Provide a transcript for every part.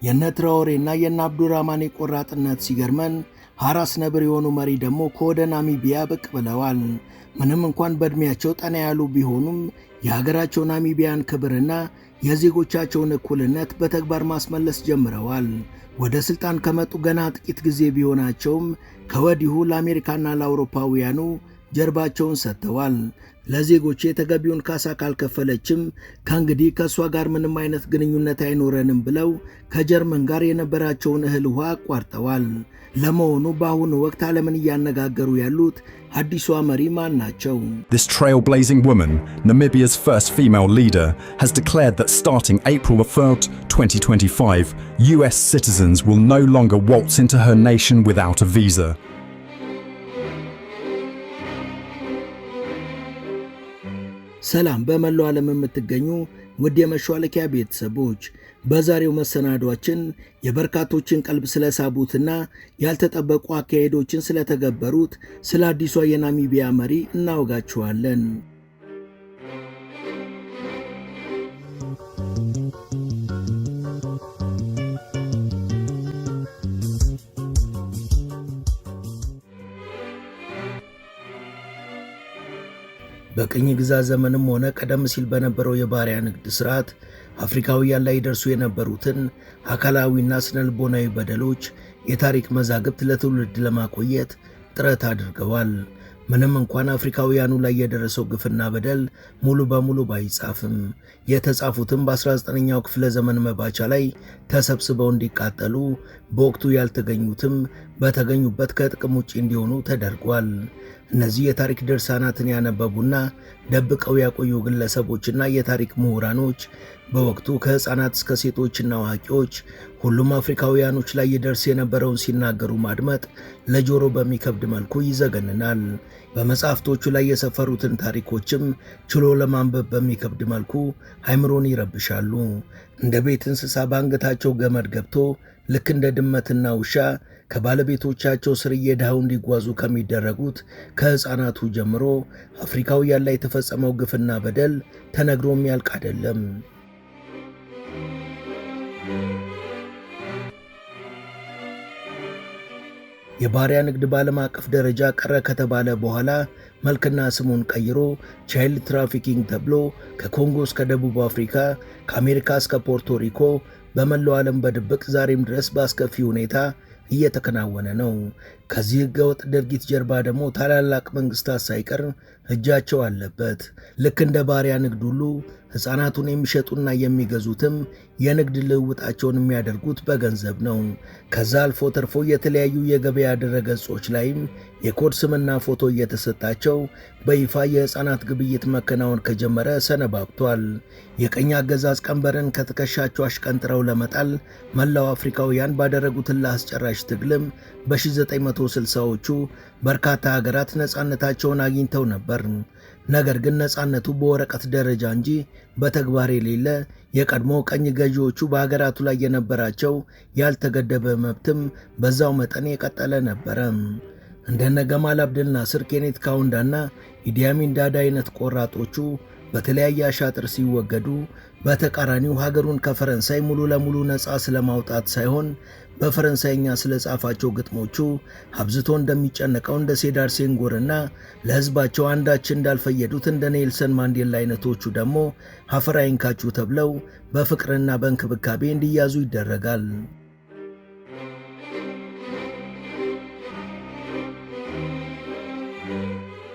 የነትራኦሬና የአብዱራህማን ቆራጥነት ሲገርመን ሐራስ ነብር የሆኑ መሪ ደግሞ ከወደ ናሚቢያ ብቅ ብለዋል። ምንም እንኳን በእድሜያቸው ጠና ያሉ ቢሆኑም የሀገራቸው ናሚቢያን ክብርና የዜጎቻቸውን እኩልነት በተግባር ማስመለስ ጀምረዋል። ወደ ስልጣን ከመጡ ገና ጥቂት ጊዜ ቢሆናቸውም ከወዲሁ ለአሜሪካና ለአውሮፓውያኑ ጀርባቸውን ሰጥተዋል። ለዜጎቼ ተገቢውን ካሳ ካልከፈለችም ከእንግዲህ ከእሷ ጋር ምንም አይነት ግንኙነት አይኖረንም ብለው ከጀርመን ጋር የነበራቸውን እህል ውሃ አቋርጠዋል። ለመሆኑ በአሁኑ ወቅት ዓለምን እያነጋገሩ ያሉት አዲሷ መሪ ማን ናቸው? This trailblazing woman, Namibia's first female leader, has declared that starting April 3rd, 2025, US citizens will no longer waltz into her nation without a visa. ሰላም በመላው ዓለም የምትገኙ ውድ የመሿለኪያ ቤተሰቦች፣ በዛሬው መሰናዷችን የበርካቶችን ቀልብ ስለሳቡትና ያልተጠበቁ አካሄዶችን ስለተገበሩት ስለ አዲሷ የናሚቢያ መሪ እናወጋችኋለን። በቅኝ ግዛት ዘመንም ሆነ ቀደም ሲል በነበረው የባሪያ ንግድ ሥርዓት አፍሪካውያን ላይ ደርሱ የነበሩትን አካላዊና ስነልቦናዊ በደሎች የታሪክ መዛግብት ለትውልድ ለማቆየት ጥረት አድርገዋል። ምንም እንኳን አፍሪካውያኑ ላይ የደረሰው ግፍና በደል ሙሉ በሙሉ ባይጻፍም የተጻፉትም በ19ኛው ክፍለ ዘመን መባቻ ላይ ተሰብስበው እንዲቃጠሉ፣ በወቅቱ ያልተገኙትም በተገኙበት ከጥቅም ውጪ እንዲሆኑ ተደርጓል። እነዚህ የታሪክ ድርሳናትን ያነበቡና ደብቀው ያቆዩ ግለሰቦችና የታሪክ ምሁራኖች በወቅቱ ከሕፃናት እስከ ሴቶችና አዋቂዎች ሁሉም አፍሪካውያኖች ላይ ይደርስ የነበረውን ሲናገሩ ማድመጥ ለጆሮ በሚከብድ መልኩ ይዘገንናል። በመጽሐፍቶቹ ላይ የሰፈሩትን ታሪኮችም ችሎ ለማንበብ በሚከብድ መልኩ አይምሮን ይረብሻሉ። እንደ ቤት እንስሳ በአንገታቸው ገመድ ገብቶ ልክ እንደ ድመትና ውሻ ከባለቤቶቻቸው ስር እየዳሁ እንዲጓዙ ከሚደረጉት ከሕፃናቱ ጀምሮ አፍሪካውያን ላይ የተፈጸመው ግፍና በደል ተነግሮ የሚያልቅ አይደለም። የባሪያ ንግድ በዓለም አቀፍ ደረጃ ቀረ ከተባለ በኋላ መልክና ስሙን ቀይሮ ቻይልድ ትራፊኪንግ ተብሎ ከኮንጎ እስከ ደቡብ አፍሪካ ከአሜሪካ እስከ ፖርቶሪኮ በመላው ዓለም በድብቅ ዛሬም ድረስ በአስከፊ ሁኔታ እየተከናወነ ነው። ከዚህ ሕገወጥ ድርጊት ጀርባ ደግሞ ታላላቅ መንግስታት ሳይቀር እጃቸው አለበት። ልክ እንደ ባሪያ ንግድ ሁሉ ሕፃናቱን የሚሸጡና የሚገዙትም የንግድ ልውውጣቸውን የሚያደርጉት በገንዘብ ነው። ከዛ አልፎ ተርፎ የተለያዩ የገበያ ድረገጾች ላይም የኮድ ስምና ፎቶ እየተሰጣቸው በይፋ የሕፃናት ግብይት መከናወን ከጀመረ ሰነባብቷል። የቀኝ አገዛዝ ቀንበርን ከትከሻቸው አሽቀንጥረው ለመጣል መላው አፍሪካውያን ባደረጉት አስጨራሽ ትግልም በ1960ዎቹ በርካታ ሀገራት ነፃነታቸውን አግኝተው ነበር። ነገር ግን ነፃነቱ በወረቀት ደረጃ እንጂ በተግባር የሌለ፣ የቀድሞ ቀኝ ገዢዎቹ በሀገራቱ ላይ የነበራቸው ያልተገደበ መብትም በዛው መጠን የቀጠለ ነበረ። እንደነ ገማል አብደል ናስር፣ ኬኔት ካውንዳና ኢዲ አሚን ዳዳ አይነት ቆራጦቹ በተለያየ አሻጥር ሲወገዱ፣ በተቃራኒው ሀገሩን ከፈረንሳይ ሙሉ ለሙሉ ነፃ ስለማውጣት ሳይሆን በፈረንሳይኛ ስለጻፋቸው ግጥሞቹ አብዝቶ እንደሚጨነቀው እንደ ሴዳር ሴንጎርና ለሕዝባቸው አንዳች እንዳልፈየዱት እንደ ኔልሰን ማንዴላ አይነቶቹ ደግሞ አፈር አይንካችሁ ተብለው በፍቅርና በእንክብካቤ እንዲያዙ ይደረጋል።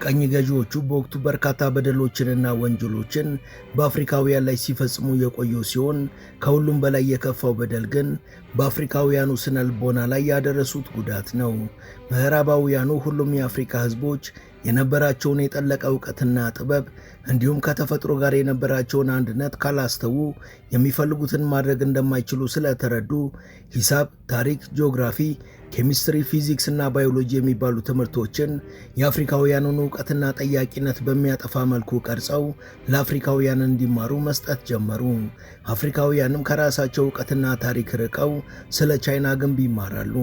ቀኝ ገዢዎቹ በወቅቱ በርካታ በደሎችንና ወንጀሎችን በአፍሪካውያን ላይ ሲፈጽሙ የቆዩ ሲሆን ከሁሉም በላይ የከፋው በደል ግን በአፍሪካውያኑ ስነልቦና ላይ ያደረሱት ጉዳት ነው። ምዕራባውያኑ ሁሉም የአፍሪካ ሕዝቦች የነበራቸውን የጠለቀ ዕውቀትና ጥበብ እንዲሁም ከተፈጥሮ ጋር የነበራቸውን አንድነት ካላስተው የሚፈልጉትን ማድረግ እንደማይችሉ ስለተረዱ ሂሳብ፣ ታሪክ፣ ጂኦግራፊ፣ ኬሚስትሪ፣ ፊዚክስ እና ባዮሎጂ የሚባሉ ትምህርቶችን የአፍሪካውያኑን ዕውቀትና ጠያቂነት በሚያጠፋ መልኩ ቀርጸው ለአፍሪካውያን እንዲማሩ መስጠት ጀመሩ። አፍሪካውያንም ከራሳቸው ዕውቀትና ታሪክ ርቀው ስለ ቻይና ግንብ ይማራሉ።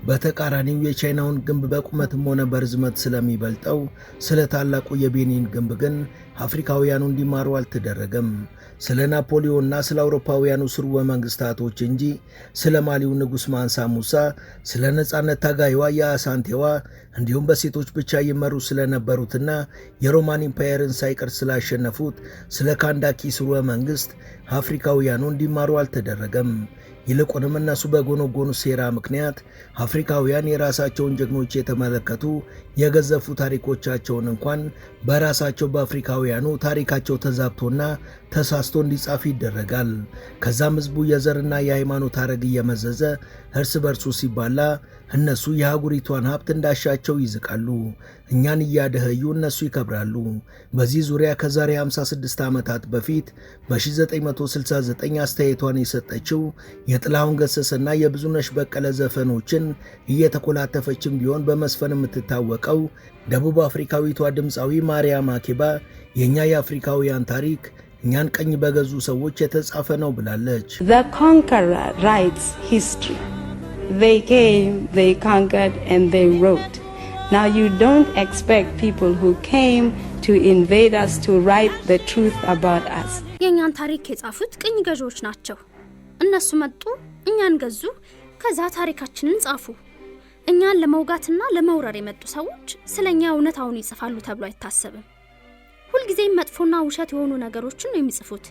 በተቃራኒው የቻይናውን ግንብ በቁመትም ሆነ በርዝመት ስለሚበልጠው ስለ ታላቁ የቤኒን ግንብ ግን አፍሪካውያኑ እንዲማሩ አልተደረገም። ስለ ናፖሊዮንና ስለ አውሮፓውያኑ ስርወ መንግስታቶች እንጂ ስለ ማሊው ንጉሥ ማንሳ ሙሳ፣ ስለ ነጻነት ታጋይዋ የአሳንቴዋ እንዲሁም በሴቶች ብቻ ይመሩ ስለነበሩትና የሮማን ኢምፓየርን ሳይቀር ስላሸነፉት ስለ ካንዳኪ ስርወ መንግስት አፍሪካውያኑ እንዲማሩ አልተደረገም። ይልቁንም እነሱ በጎነጎኑ ሴራ ምክንያት አፍሪካውያን የራሳቸውን ጀግኖች የተመለከቱ የገዘፉ ታሪኮቻቸውን እንኳን በራሳቸው በአፍሪካውያኑ ታሪካቸው ተዛብቶና ተሳስቶ እንዲጻፍ ይደረጋል። ከዛም ህዝቡ የዘርና የሃይማኖት ሐረግ እየመዘዘ እርስ በርሱ ሲባላ እነሱ የአህጉሪቷን ሀብት እንዳሻቸው ይዝቃሉ። እኛን እያደኸዩ እነሱ ይከብራሉ። በዚህ ዙሪያ ከዛሬ 56 ዓመታት በፊት በ1969 አስተያየቷን የሰጠችው የጥላሁን ገሰሰና የብዙነሽ በቀለ ዘፈኖችን እየተኮላተፈችም ቢሆን በመስፈን የምትታወቀው ደቡብ አፍሪካዊቷ ድምፃዊ ማርያም ማኬባ የእኛ የአፍሪካውያን ታሪክ እኛን ቀኝ በገዙ ሰዎች የተጻፈ ነው ብላለች። The conqueror writes history. They came, they conquered, and they wrote. Now you don't expect people who came to invade us to write the truth about us. የኛን ታሪክ የጻፉት ቅኝ ገዢዎች ናቸው። እነሱ መጡ፣ እኛን ገዙ፣ ከዛ ታሪካችንን ጻፉ። እኛን ለመውጋትና ለመውረር የመጡ ሰዎች ስለኛ እውነታውን ይጽፋሉ ተብሎ አይታሰብም። ሁልጊዜም መጥፎና ውሸት የሆኑ ነገሮችን ነው የሚጽፉት።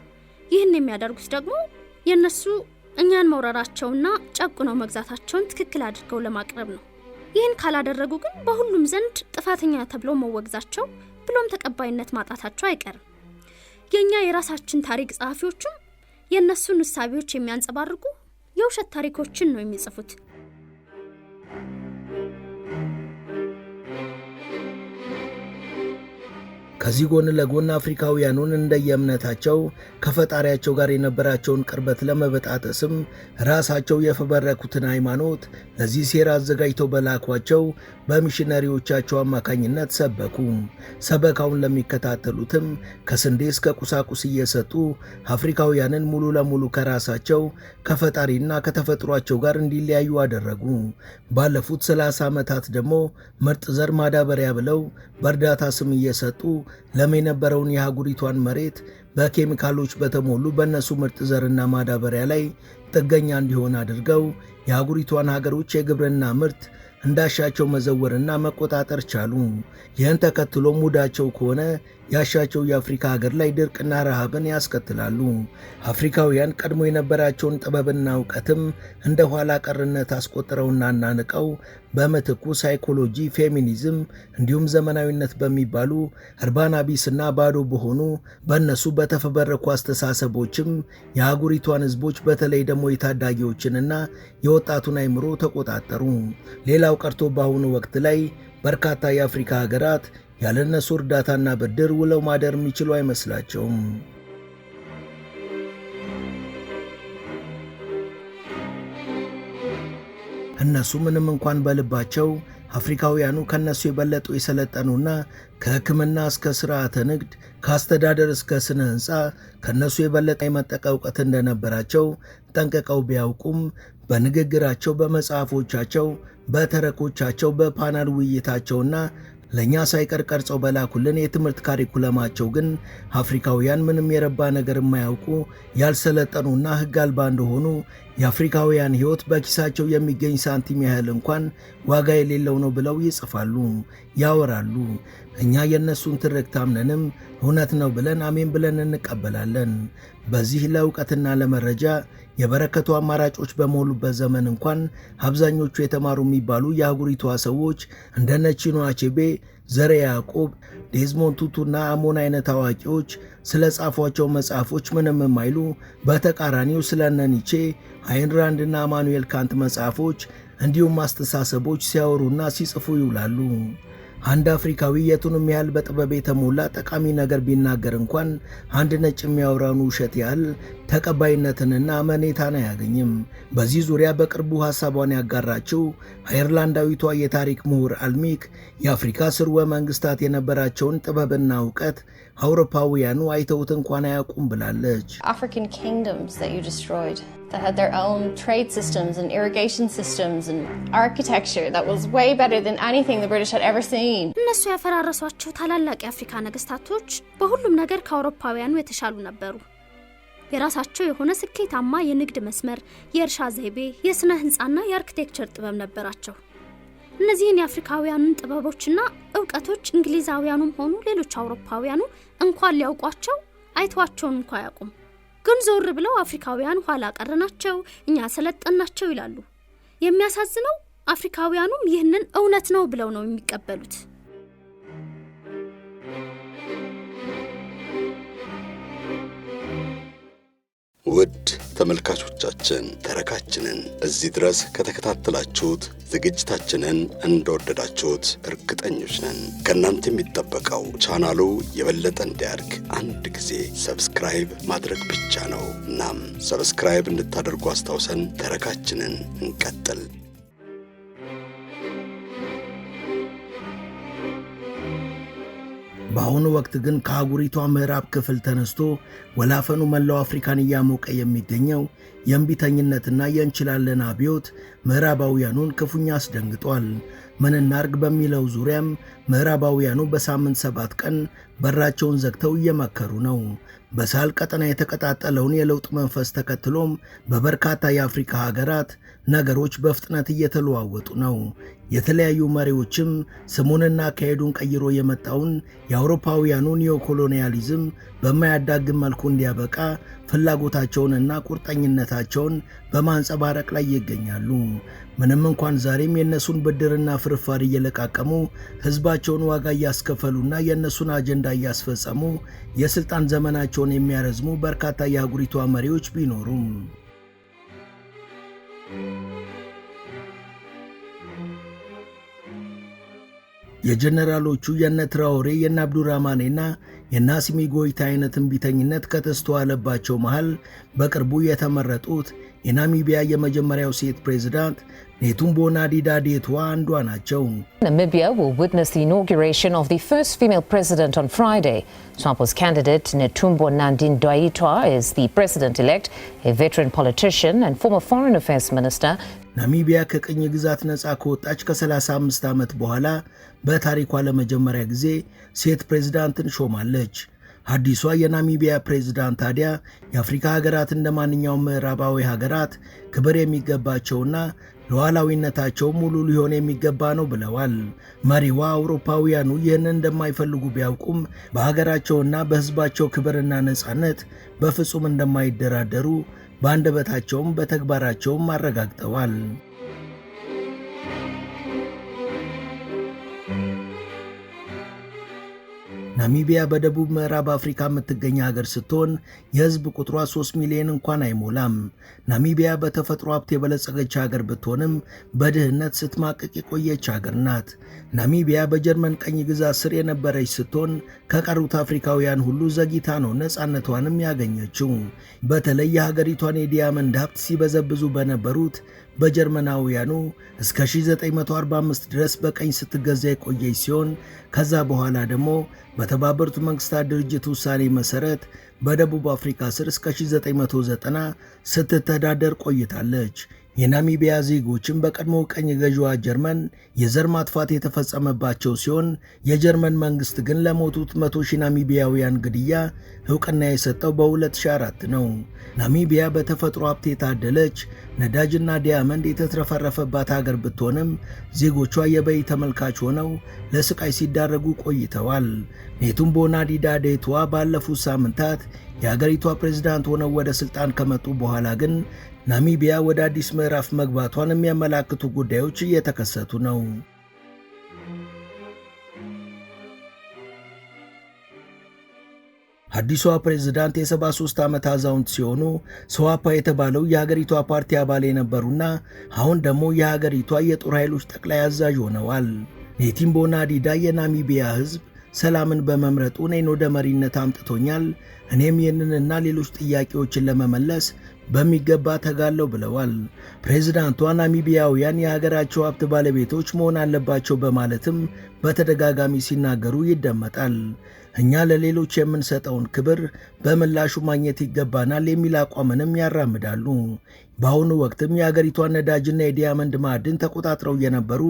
ይህን የሚያደርጉት ደግሞ የነሱ እኛን መውረራቸውና ጨቁነው መግዛታቸውን ትክክል አድርገው ለማቅረብ ነው። ይህን ካላደረጉ ግን በሁሉም ዘንድ ጥፋተኛ ተብለው መወገዛቸው ብሎም ተቀባይነት ማጣታቸው አይቀርም። የኛ የራሳችን ታሪክ ጸሐፊዎችም የነሱን ንሳቢዎች የሚያንጸባርቁ የውሸት ታሪኮችን ነው የሚጽፉት። ከዚህ ጎን ለጎን አፍሪካውያኑን እንደየእምነታቸው ከፈጣሪያቸው ጋር የነበራቸውን ቅርበት ለመበጣጠስም ራሳቸው የፈበረኩትን ሃይማኖት ለዚህ ሴራ አዘጋጅተው በላኳቸው በሚሽነሪዎቻቸው አማካኝነት ሰበኩ። ሰበካውን ለሚከታተሉትም ከስንዴ እስከ ቁሳቁስ እየሰጡ አፍሪካውያንን ሙሉ ለሙሉ ከራሳቸው ከፈጣሪና ከተፈጥሯቸው ጋር እንዲለያዩ አደረጉ። ባለፉት 30 ዓመታት ደግሞ ምርጥ ዘር ማዳበሪያ ብለው በእርዳታ ስም እየሰጡ ለም የነበረውን የአህጉሪቷን መሬት በኬሚካሎች በተሞሉ በእነሱ ምርጥ ዘርና ማዳበሪያ ላይ ጥገኛ እንዲሆን አድርገው የአህጉሪቷን ሀገሮች የግብርና ምርት እንዳሻቸው መዘወርና መቆጣጠር ቻሉ። ይህን ተከትሎ ሙዳቸው ከሆነ ያሻቸው የአፍሪካ ሀገር ላይ ድርቅና ረሃብን ያስከትላሉ። አፍሪካውያን ቀድሞ የነበራቸውን ጥበብና እውቀትም እንደ ኋላ ቀርነት አስቆጥረውና ናንቀው በምትኩ ሳይኮሎጂ፣ ፌሚኒዝም እንዲሁም ዘመናዊነት በሚባሉ እርባና ቢስና ባዶ በሆኑ በእነሱ በተፈበረኩ አስተሳሰቦችም የአህጉሪቷን ህዝቦች በተለይ ደግሞ የታዳጊዎችንና የወጣቱን አይምሮ ተቆጣጠሩ። ሌላው ቀርቶ በአሁኑ ወቅት ላይ በርካታ የአፍሪካ ሀገራት ያለነሱ እርዳታና ብድር ውለው ማደር የሚችሉ አይመስላቸውም። እነሱ ምንም እንኳን በልባቸው አፍሪካውያኑ ከነሱ የበለጡ የሰለጠኑና ከሕክምና እስከ ሥርዓተ ንግድ ከአስተዳደር እስከ ስነ ሕንፃ ከነሱ የበለጠ የመጠቀ እውቀት እንደነበራቸው ጠንቅቀው ቢያውቁም በንግግራቸው፣ በመጽሐፎቻቸው፣ በተረኮቻቸው፣ በፓናል ውይይታቸውና ለኛ ሳይቀር ቀርጸው በላኩልን የትምህርት ካሪኩለማቸው ግን አፍሪካውያን ምንም የረባ ነገር የማያውቁ ያልሰለጠኑና ሕግ አልባ እንደሆኑ የአፍሪካውያን ሕይወት በኪሳቸው የሚገኝ ሳንቲም ያህል እንኳን ዋጋ የሌለው ነው ብለው ይጽፋሉ፣ ያወራሉ። እኛ የእነሱን ትርክት አምነንም እውነት ነው ብለን አሜን ብለን እንቀበላለን። በዚህ ለእውቀትና ለመረጃ የበረከቱ አማራጮች በሞሉበት ዘመን እንኳን አብዛኞቹ የተማሩ የሚባሉ የአህጉሪቷ ሰዎች እንደነ ቺኖ አቼቤ፣ ዘረ ያዕቆብ፣ ዴዝሞንድ ቱቱና አሞን አይነት አዋቂዎች ስለ ጻፏቸው መጽሐፎች ምንም የማይሉ፣ በተቃራኒው ስለ እነ ኒቼ፣ አይን ራንድና አማኑኤል ካንት መጽሐፎች እንዲሁም አስተሳሰቦች ሲያወሩና ሲጽፉ ይውላሉ። አንድ አፍሪካዊ የቱንም ያህል በጥበብ የተሞላ ጠቃሚ ነገር ቢናገር እንኳን አንድ ነጭ የሚያወራውን ውሸት ያህል ተቀባይነትንና አመኔታን አያገኝም። በዚህ ዙሪያ በቅርቡ ሐሳቧን ያጋራችው አየርላንዳዊቷ የታሪክ ምሁር አልሚክ የአፍሪካ ስርወ መንግስታት የነበራቸውን ጥበብና እውቀት አውሮፓውያኑ አይተውት እንኳን አያውቁም ብላለች። African kingdoms that you destroyed that had their own trade systems and irrigation systems and architecture that was way better than anything the British had ever seen. እነሱ ያፈራረሷቸው ታላላቅ የአፍሪካ ነገስታቶች በሁሉም ነገር ከአውሮፓውያኑ የተሻሉ ነበሩ። የራሳቸው የሆነ ስኬታማ የንግድ መስመር፣ የእርሻ ዘይቤ፣ የስነ ህንጻና የአርኪቴክቸር ጥበብ ነበራቸው። እነዚህን የአፍሪካውያኑን ጥበቦችና ዕውቀቶች እንግሊዛውያኑም ሆኑ ሌሎች አውሮፓውያኑ እንኳን ሊያውቋቸው አይተዋቸውን እንኳን አያውቁም። ግን ዞር ብለው አፍሪካውያን ኋላ ቀርናቸው እኛ ሰለጠናቸው ይላሉ። የሚያሳዝነው አፍሪካውያኑም ይህንን እውነት ነው ብለው ነው የሚቀበሉት። ውድ ተመልካቾቻችን ተረካችንን እዚህ ድረስ ከተከታተላችሁት ዝግጅታችንን እንደወደዳችሁት እርግጠኞች ነን። ከእናንተ የሚጠበቀው ቻናሉ የበለጠ እንዲያድግ አንድ ጊዜ ሰብስክራይብ ማድረግ ብቻ ነው። እናም ሰብስክራይብ እንድታደርጉ አስታውሰን ተረካችንን እንቀጥል። በአሁኑ ወቅት ግን ከአህጉሪቷ ምዕራብ ክፍል ተነስቶ ወላፈኑ መላው አፍሪካን እያሞቀ የሚገኘው የእምቢተኝነትና የእንችላለን አብዮት ምዕራባውያኑን ክፉኛ አስደንግጧል። ምን እናርግ በሚለው ዙሪያም ምዕራባውያኑ በሳምንት 7 ቀን በራቸውን ዘግተው እየመከሩ ነው። በሳህል ቀጠና የተቀጣጠለውን የለውጥ መንፈስ ተከትሎም በበርካታ የአፍሪካ ሀገራት ነገሮች በፍጥነት እየተለዋወጡ ነው። የተለያዩ መሪዎችም ስሙንና አካሄዱን ቀይሮ የመጣውን የአውሮፓውያኑ ኒዮኮሎኒያሊዝም በማያዳግም መልኩ እንዲያበቃ ፍላጎታቸውንና ቁርጠኝነታቸውን በማንጸባረቅ ላይ ይገኛሉ። ምንም እንኳን ዛሬም የእነሱን ብድርና ፍርፋሪ እየለቃቀሙ ሕዝባቸውን ዋጋ እያስከፈሉና የእነሱን አጀንዳ እያስፈጸሙ የሥልጣን ዘመናቸውን የሚያረዝሙ በርካታ የአህጉሪቷ መሪዎች ቢኖሩም የጀነራሎቹ የነ ትራኦሬ የነ አብዱራማኔና የነ አሲሚ ጎይታ አይነት እምቢተኝነት ከተስተዋለባቸው መሃል በቅርቡ የተመረጡት የናሚቢያ የመጀመሪያው ሴት ፕሬዝዳንት ኔቱምቦ ናዲ-ዳድዋ አንዷ ናቸው። Namibia will witness the inauguration of the first female president on Friday. SWAPO's candidate Netumbo Nandi-Ndaitwah is the president-elect, a veteran politician and former foreign affairs minister. ናሚቢያ ከቅኝ ግዛት ነፃ ከወጣች ከ35 ዓመት በኋላ በታሪኳ ለመጀመሪያ ጊዜ ሴት ፕሬዝዳንትን ሾማለች። አዲሷ የናሚቢያ ፕሬዝዳንት ታዲያ የአፍሪካ ሀገራት እንደማንኛውም ምዕራባዊ ሀገራት ክብር የሚገባቸውና ሉዓላዊነታቸው ሙሉ ሊሆን የሚገባ ነው ብለዋል። መሪዋ አውሮፓውያኑ ይህንን እንደማይፈልጉ ቢያውቁም በሀገራቸውና በሕዝባቸው ክብርና ነፃነት በፍጹም እንደማይደራደሩ በአንደበታቸውም በተግባራቸውም አረጋግጠዋል። ናሚቢያ በደቡብ ምዕራብ አፍሪካ የምትገኝ ሀገር ስትሆን የህዝብ ቁጥሯ 3 ሚሊዮን እንኳን አይሞላም። ናሚቢያ በተፈጥሮ ሀብት የበለጸገች ሀገር ብትሆንም በድህነት ስትማቀቅ የቆየች ሀገር ናት። ናሚቢያ በጀርመን ቀኝ ግዛት ስር የነበረች ስትሆን ከቀሩት አፍሪካውያን ሁሉ ዘግይታ ነው ነፃነቷንም ያገኘችው። በተለይ የሀገሪቷን የዲያመንድ ሀብት ሲበዘብዙ በነበሩት በጀርመናውያኑ እስከ 1945 ድረስ በቀኝ ስትገዛ የቆየች ሲሆን ከዛ በኋላ ደግሞ በተባበሩት መንግስታት ድርጅት ውሳኔ መሰረት በደቡብ አፍሪካ ስር እስከ 1990 ስትተዳደር ቆይታለች። የናሚቢያ ዜጎችን በቀድሞ ቀኝ ገዢዋ ጀርመን የዘር ማጥፋት የተፈጸመባቸው ሲሆን የጀርመን መንግስት ግን ለሞቱት 100,000 ናሚቢያውያን ግድያ ዕውቅና የሰጠው በ2004 ነው። ናሚቢያ በተፈጥሮ ሀብት የታደለች ነዳጅና ዲያመንድ የተትረፈረፈባት ሀገር ብትሆንም ዜጎቿ የበይ ተመልካች ሆነው ለስቃይ ሲዳረጉ ቆይተዋል። ኔቱምቦ ናዲ-ዳድዋ ባለፉት ሳምንታት የሀገሪቷ ፕሬዝዳንት ሆነው ወደ ስልጣን ከመጡ በኋላ ግን ናሚቢያ ወደ አዲስ ምዕራፍ መግባቷን የሚያመላክቱ ጉዳዮች እየተከሰቱ ነው። አዲሷ ፕሬዝዳንት የ73 ዓመት አዛውንት ሲሆኑ ስዋፓ የተባለው የሀገሪቷ ፓርቲ አባል የነበሩና አሁን ደግሞ የሀገሪቷ የጦር ኃይሎች ጠቅላይ አዛዥ ሆነዋል። ኔቱምቦ ናዲዳ የናሚቢያ ሕዝብ ሰላምን በመምረጡ እኔን ወደ መሪነት አምጥቶኛል፣ እኔም ይህንንና ሌሎች ጥያቄዎችን ለመመለስ በሚገባ ተጋለው ብለዋል። ፕሬዝዳንቷ ናሚቢያውያን የሀገራቸው ሀብት ባለቤቶች መሆን አለባቸው በማለትም በተደጋጋሚ ሲናገሩ ይደመጣል። እኛ ለሌሎች የምንሰጠውን ክብር በምላሹ ማግኘት ይገባናል የሚል አቋምንም ያራምዳሉ። በአሁኑ ወቅትም የሀገሪቷን ነዳጅና የዲያመንድ ማዕድን ተቆጣጥረው የነበሩ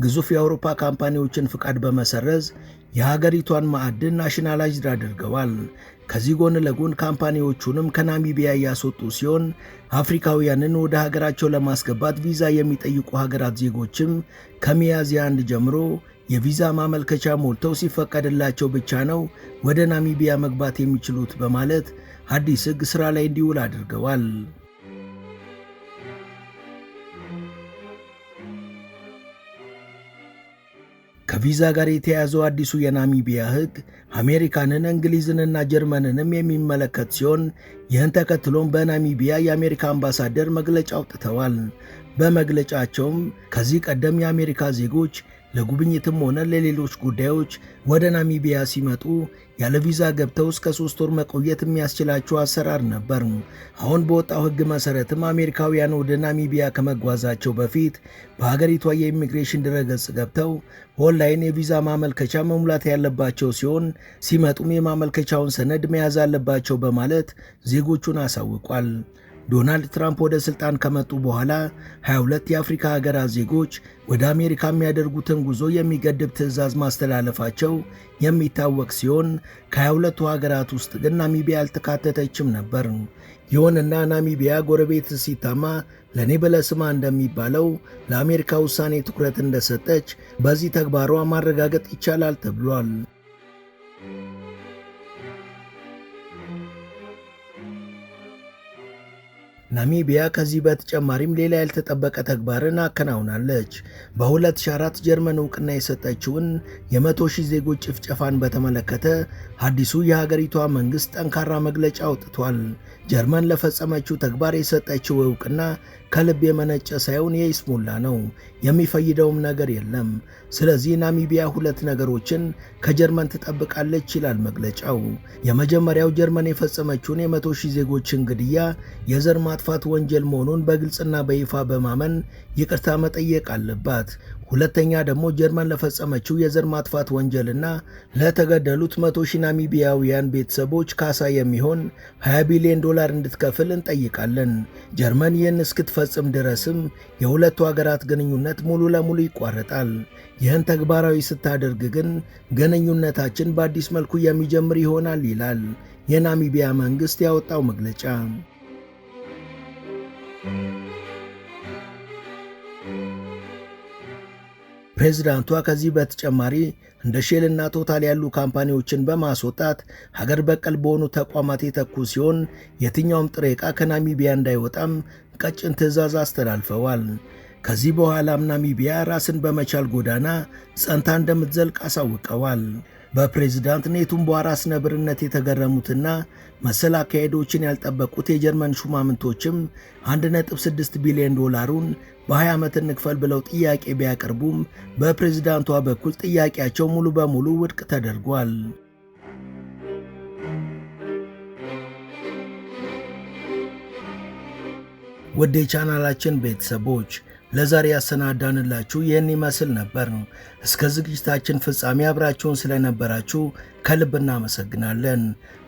ግዙፍ የአውሮፓ ካምፓኒዎችን ፍቃድ በመሰረዝ የሀገሪቷን ማዕድን ናሽናላይዝድ አድርገዋል። ከዚህ ጎን ለጎን ካምፓኒዎቹንም ከናሚቢያ እያስወጡ ሲሆን አፍሪካውያንን ወደ ሀገራቸው ለማስገባት ቪዛ የሚጠይቁ ሀገራት ዜጎችም ከሚያዝያ 1 ጀምሮ የቪዛ ማመልከቻ ሞልተው ሲፈቀድላቸው ብቻ ነው ወደ ናሚቢያ መግባት የሚችሉት በማለት አዲስ ሕግ ሥራ ላይ እንዲውል አድርገዋል። ከቪዛ ጋር የተያዘው አዲሱ የናሚቢያ ሕግ አሜሪካንን፣ እንግሊዝንና ጀርመንንም የሚመለከት ሲሆን ይህን ተከትሎም በናሚቢያ የአሜሪካ አምባሳደር መግለጫ አውጥተዋል። በመግለጫቸውም ከዚህ ቀደም የአሜሪካ ዜጎች ለጉብኝትም ሆነ ለሌሎች ጉዳዮች ወደ ናሚቢያ ሲመጡ ያለ ቪዛ ገብተው እስከ 3 ወር መቆየት የሚያስችላቸው አሰራር ነበር። አሁን በወጣው ሕግ መሰረትም አሜሪካውያን ወደ ናሚቢያ ከመጓዛቸው በፊት በሀገሪቷ የኢሚግሬሽን ድረገጽ ገብተው ኦንላይን የቪዛ ማመልከቻ መሙላት ያለባቸው ሲሆን ሲመጡም የማመልከቻውን ሰነድ መያዝ አለባቸው በማለት ዜጎቹን አሳውቋል። ዶናልድ ትራምፕ ወደ ስልጣን ከመጡ በኋላ 22 የአፍሪካ ሀገራት ዜጎች ወደ አሜሪካ የሚያደርጉትን ጉዞ የሚገድብ ትዕዛዝ ማስተላለፋቸው የሚታወቅ ሲሆን ከ22ቱ ሀገራት ውስጥ ግን ናሚቢያ አልተካተተችም ነበር። ይሁንና ናሚቢያ ጎረቤት ሲታማ ለኔ በለስማ እንደሚባለው ለአሜሪካ ውሳኔ ትኩረት እንደሰጠች በዚህ ተግባሯ ማረጋገጥ ይቻላል ተብሏል። ናሚቢያ ከዚህ በተጨማሪም ሌላ ያልተጠበቀ ተግባርን አከናውናለች። በ2004 ጀርመን ዕውቅና የሰጠችውን የ100,000 ዜጎች ጭፍጨፋን በተመለከተ አዲሱ የሀገሪቷ መንግሥት ጠንካራ መግለጫ አውጥቷል። ጀርመን ለፈጸመችው ተግባር የሰጠችው ዕውቅና ከልብ የመነጨ ሳይሆን የይስሙላ ነው፣ የሚፈይደውም ነገር የለም። ስለዚህ ናሚቢያ 2 ነገሮችን ከጀርመን ትጠብቃለች ይላል መግለጫው። የመጀመሪያው ጀርመን የፈጸመችውን የ100,000 ዜጎችን ግድያ የዘር ማጥፋት ወንጀል መሆኑን በግልጽና በይፋ በማመን ይቅርታ መጠየቅ አለባት። ሁለተኛ ደግሞ ጀርመን ለፈጸመችው የዘር ማጥፋት ወንጀልና ለተገደሉት 100,000 ናሚቢያውያን ቤተሰቦች ካሳ የሚሆን $20 ቢሊዮን እንድትከፍል እንጠይቃለን። ጀርመን ይህን እስክትፈጽም ድረስም የሁለቱ ሀገራት ግንኙነት ሙሉ ለሙሉ ይቋረጣል። ይህን ተግባራዊ ስታደርግ ግን ግንኙነታችን በአዲስ መልኩ የሚጀምር ይሆናል ይላል የናሚቢያ መንግሥት ያወጣው መግለጫ። ፕሬዝዳንቷ ከዚህ በተጨማሪ እንደ ሼል እና ቶታል ያሉ ካምፓኒዎችን በማስወጣት ሀገር በቀል በሆኑ ተቋማት የተኩ ሲሆን የትኛውም ጥሬ ዕቃ ከናሚቢያ እንዳይወጣም ቀጭን ትዕዛዝ አስተላልፈዋል። ከዚህ በኋላም ናሚቢያ ራስን በመቻል ጎዳና ጸንታ እንደምትዘልቅ አሳውቀዋል። በፕሬዝዳንት ኔቱምቦ ራስ ነብርነት የተገረሙትና መሰል አካሄዶችን ያልጠበቁት የጀርመን ሹማምንቶችም $1.6 ቢሊዮን በ20 ዓመት እንክፈል ብለው ጥያቄ ቢያቀርቡም በፕሬዝዳንቷ በኩል ጥያቄያቸው ሙሉ በሙሉ ውድቅ ተደርጓል። ውድ የቻናላችን ቤተሰቦች ለዛሬ ያሰናዳንላችሁ ይህን ይመስል ነበር። እስከ ዝግጅታችን ፍጻሜ አብራችሁን ስለነበራችሁ ከልብ እናመሰግናለን።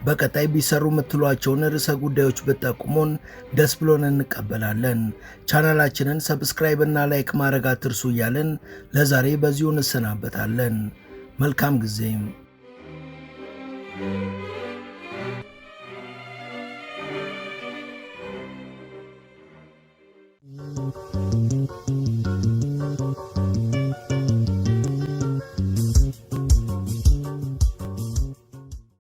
በቀጣይ ቢሰሩ የምትሏቸውን ርዕሰ ጉዳዮች ብትጠቁሙን ደስ ብሎን እንቀበላለን። ቻናላችንን ሰብስክራይብ እና ላይክ ማድረግ አትርሱ እያልን ለዛሬ በዚሁ እንሰናበታለን። መልካም ጊዜም